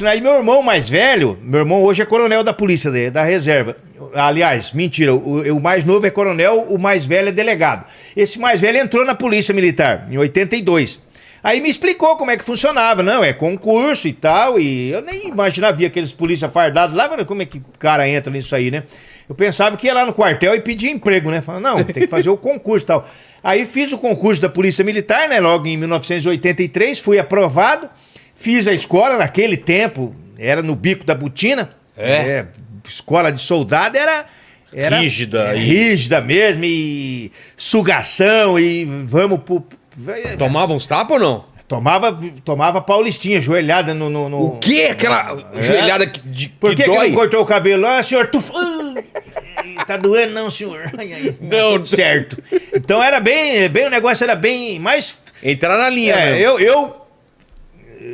Aí meu irmão mais velho, meu irmão hoje é coronel da polícia, da reserva. Aliás, mentira, o mais novo é coronel, o mais velho é delegado. Esse mais velho entrou na polícia militar, em 82. Aí me explicou como é que funcionava. Não, é concurso e tal, e eu nem imaginava, via aqueles polícia fardados lá, mas como é que o cara entra nisso aí, né? Eu pensava que ia lá no quartel e pedia emprego, né? Falava, não, tem que fazer o concurso e tal. Aí fiz o concurso da Polícia Militar, né? Logo em 1983, fui aprovado, fiz a escola naquele tempo, era no Bico da Botina. Escola de soldado era rígida. Rígida mesmo, e sugação, e vamos pro... Tomava uns tapas ou não? Tomava paulistinha, joelhada no... O quê? Aquela joelhada que Por que dói? não cortou o cabelo? Ah, senhor, tá doendo não, senhor. Ai, não, certo. Então era bem, o negócio era bem mais... Entrar na linha, né? Eu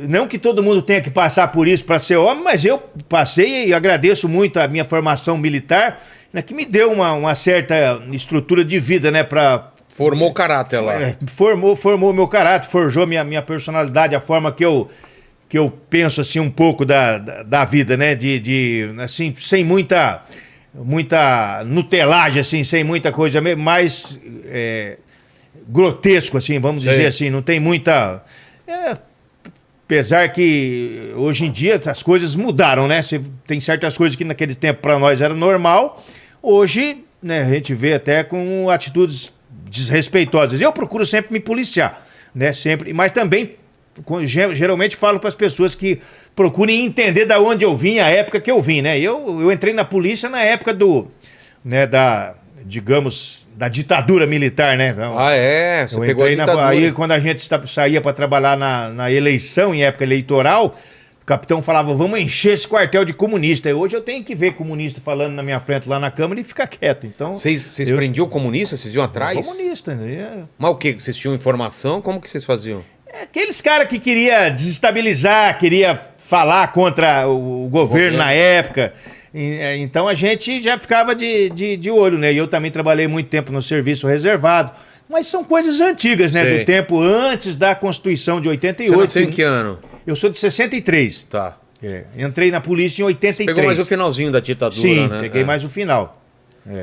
não que todo mundo tenha que passar por isso para ser homem, mas eu passei e agradeço muito a minha formação militar, né, que me deu uma certa estrutura de vida, né, para... Formou o caráter lá. Formou o meu caráter, forjou minha personalidade, a forma que eu penso assim um pouco da vida, né? Assim, sem muita nutelagem, assim, sem muita coisa, mais grotesco, assim, vamos dizer assim. Não tem muita... apesar que hoje em dia as coisas mudaram, né? Tem certas coisas que naquele tempo para nós era normal, hoje, né, a gente vê até com atitudes desrespeitosas. Eu procuro sempre me policiar, né? Sempre, mas também geralmente falo para as pessoas que procurem entender da onde eu vim, a época que eu vim, né? Eu entrei na polícia na época digamos, da ditadura militar, né? Você pegou a ditadura. Aí quando a gente saía para trabalhar na eleição, em época eleitoral, o capitão falava, vamos encher esse quartel de comunista. E hoje eu tenho que ver comunista falando na minha frente lá na Câmara e ficar quieto. Então, vocês prendiam o comunista? Vocês iam atrás? Comunista, né? Mas o quê? Vocês tinham informação? Como que vocês faziam? Aqueles caras que queria desestabilizar, queria falar contra o governo na época. Então a gente já ficava de olho, né? E eu também trabalhei muito tempo no serviço reservado. Mas são coisas antigas, né? Do tempo antes da Constituição de 88. Você nasceu em que ano? Eu sou de 63. Tá. Entrei na polícia em 83. Pegou mais o finalzinho da ditadura, sim, né? Peguei mais o final.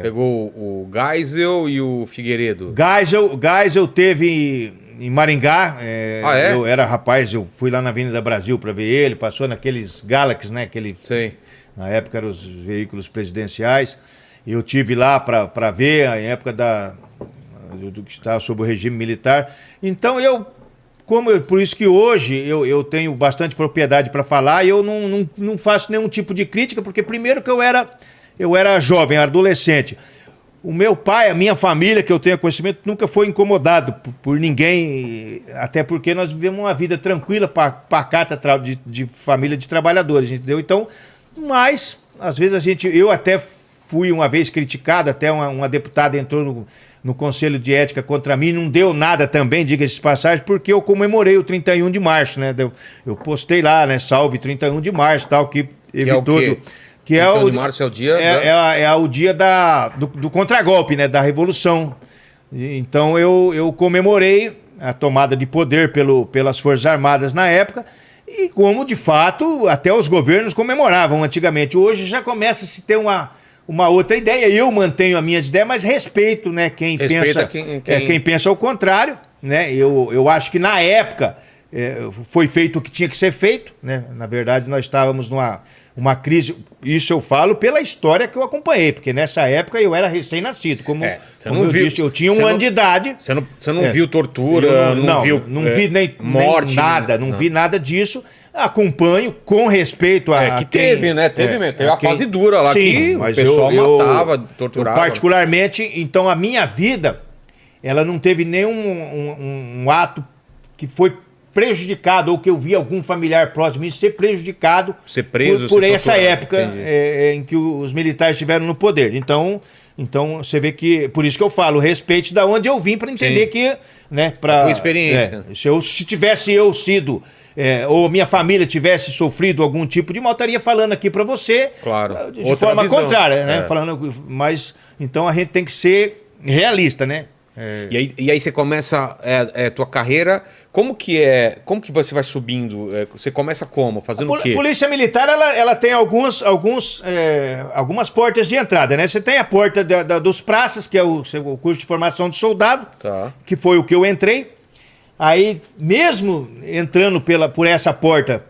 Pegou o Geisel e o Figueiredo. Geisel teve em Maringá. Eu era rapaz, eu fui lá na Avenida Brasil para ver ele, passou naqueles Galaxy, né? Na época eram os veículos presidenciais. Eu tive lá para ver, em época do que estava sob o regime militar. Então por isso que hoje eu tenho bastante propriedade para falar e eu não faço nenhum tipo de crítica, porque primeiro que eu era jovem, adolescente. O meu pai, a minha família, que eu tenho conhecimento, nunca foi incomodado por ninguém, até porque nós vivemos uma vida tranquila, pacata, de família de trabalhadores, entendeu? Então, mas, às vezes eu até fui uma vez criticado, até uma deputada entrou no Conselho de Ética contra mim, não deu nada também, diga-se de passagem, porque eu comemorei o 31 de março, né? Eu postei lá, né? Salve 31 de março, tal, que evitou... Que é o de março é o dia o dia do contragolpe, né, da Revolução. Então eu comemorei a tomada de poder pelas Forças Armadas na época, e como de fato até os governos comemoravam antigamente. Hoje já começa a se ter uma outra ideia. Eu mantenho as minhas ideias, mas respeito, né, quem pensa ao contrário, né? Eu acho que na época foi feito o que tinha que ser feito, né? Na verdade nós estávamos uma crise, isso eu falo pela história que eu acompanhei, porque nessa época eu era recém-nascido, como eu disse, eu tinha um ano de idade. Você não viu tortura, não vi nem morte, nada, não vi nada disso. Acompanho com respeito a que teve, né? Teve a fase dura lá, que o pessoal matava, torturava. Particularmente, então a minha vida, ela não teve nenhum um ato que foi prejudicado, ou que eu vi algum familiar próximo ser prejudicado, ser preso, por essa época em que os militares estiveram no poder. Então você vê que, por isso que eu falo, respeite da onde eu vim, para entender que, né, a experiência. Se tivesse sido, ou minha família tivesse sofrido algum tipo de mal, estaria falando aqui para você, claro, de forma contrária, né? Falando, mas então a gente tem que ser realista, né? E aí você começa tua carreira, como que você vai subindo? Você começa como? Fazendo o quê? A Polícia Militar, ela tem algumas portas de entrada, né? Você tem a porta dos praças, que é o curso de formação de soldado, que foi o que eu entrei. Aí, mesmo entrando por essa porta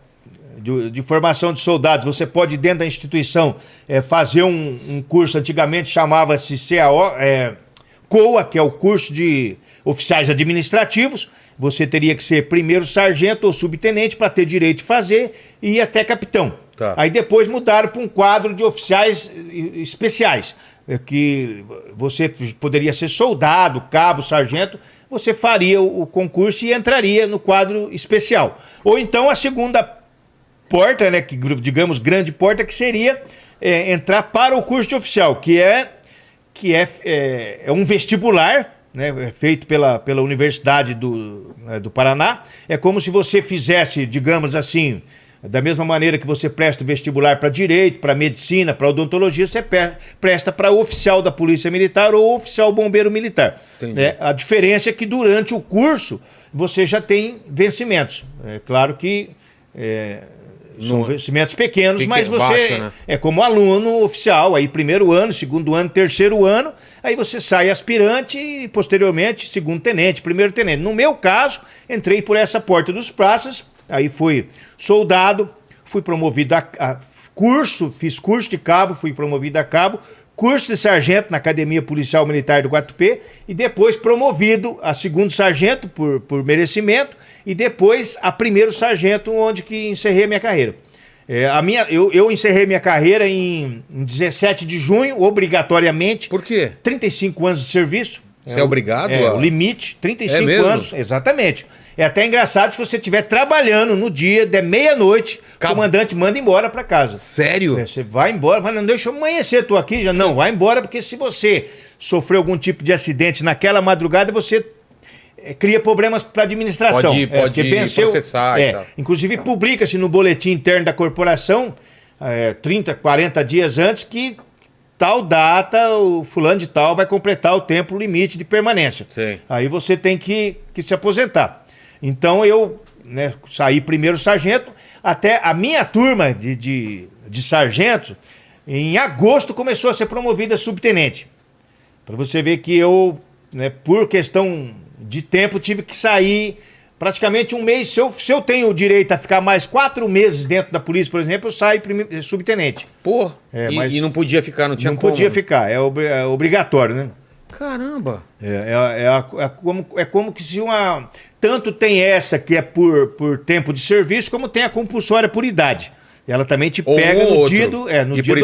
de formação de soldados, você pode, dentro da instituição, fazer um curso, antigamente chamava-se COA, que é o curso de oficiais administrativos. Você teria que ser primeiro sargento ou subtenente para ter direito de fazer e ir até capitão. Aí depois mudaram para um quadro de oficiais especiais, que você poderia ser soldado, cabo, sargento, você faria o concurso e entraria no quadro especial. Ou então a segunda porta, né, que digamos grande porta, que seria entrar para o curso de oficial, que é um vestibular, né, feito pela Universidade do Paraná. É como se você fizesse, digamos assim, da mesma maneira que você presta o vestibular para direito, para medicina, para odontologia, você presta para oficial da Polícia Militar ou oficial bombeiro militar. A diferença é que durante o curso você já tem vencimentos. É claro que são vencimentos pequenos, mas você baixo, né? É como aluno oficial, aí primeiro ano, segundo ano, terceiro ano, aí você sai aspirante e posteriormente segundo tenente, primeiro tenente. No meu caso, entrei por essa porta dos praças, aí fui soldado, fui promovido a curso, fiz curso de cabo, fui promovido a cabo, curso de sargento na Academia Policial Militar do Guatupê e depois promovido a segundo sargento por merecimento e depois a primeiro sargento, onde que encerrei a minha carreira. Eu encerrei minha carreira em 17 de junho, obrigatoriamente. Por quê? 35 anos de serviço. Você é obrigado? O limite, 35 anos, exatamente. É até engraçado se você estiver trabalhando no dia de meia-noite, o comandante manda embora para casa. Sério? Você vai embora, mas não deixa eu amanhecer, tô aqui já. Não, vai embora, porque se você sofreu algum tipo de acidente naquela madrugada, você cria problemas para a administração. Pode processar e tal. Inclusive, publica-se no boletim interno da corporação, 30, 40 dias antes, que tal data, o fulano de tal vai completar o tempo limite de permanência. Sim. Aí você tem que se aposentar. Então eu saí primeiro sargento, até a minha turma de sargentos, em agosto começou a ser promovida a subtenente. Para você ver que eu, por questão de tempo, tive que sair praticamente um mês. Se eu tenho o direito a ficar mais 4 meses dentro da polícia, por exemplo, eu saio subtenente. Pô, e não podia ficar, não tinha como? Não podia ficar, é obrigatório, né? Caramba! É como que se tanto tem essa que é por tempo de serviço, como tem a compulsória por idade. Ela também te pega no dia do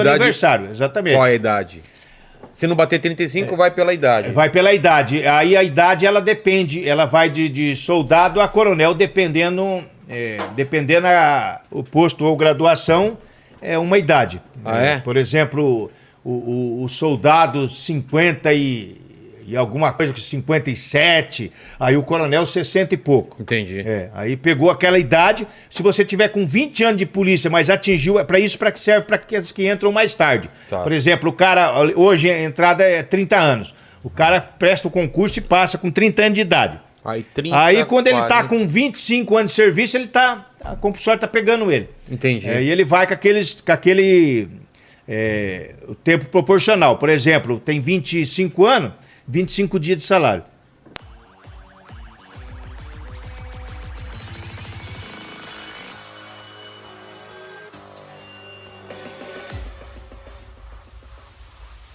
aniversário, exatamente. Qual é a idade? Se não bater 35, vai pela idade. Vai pela idade. Aí a idade, ela depende, ela vai de soldado a coronel, dependendo o posto ou graduação, é uma idade. Por exemplo, o soldado 50 e alguma coisa, 57, aí o coronel 60 e pouco. Entendi. Aí pegou aquela idade. Se você tiver com 20 anos de polícia, mas atingiu, para que serve para aqueles que entram mais tarde. Tá. Por exemplo, o cara, hoje a entrada é 30 anos. O cara presta o concurso e passa com 30 anos de idade. Aí quando 40... ele tá com 25 anos de serviço, a compulsória tá pegando ele. Entendi. E ele vai com aquele o tempo proporcional. Por exemplo, tem 25 anos, 25 dias de salário.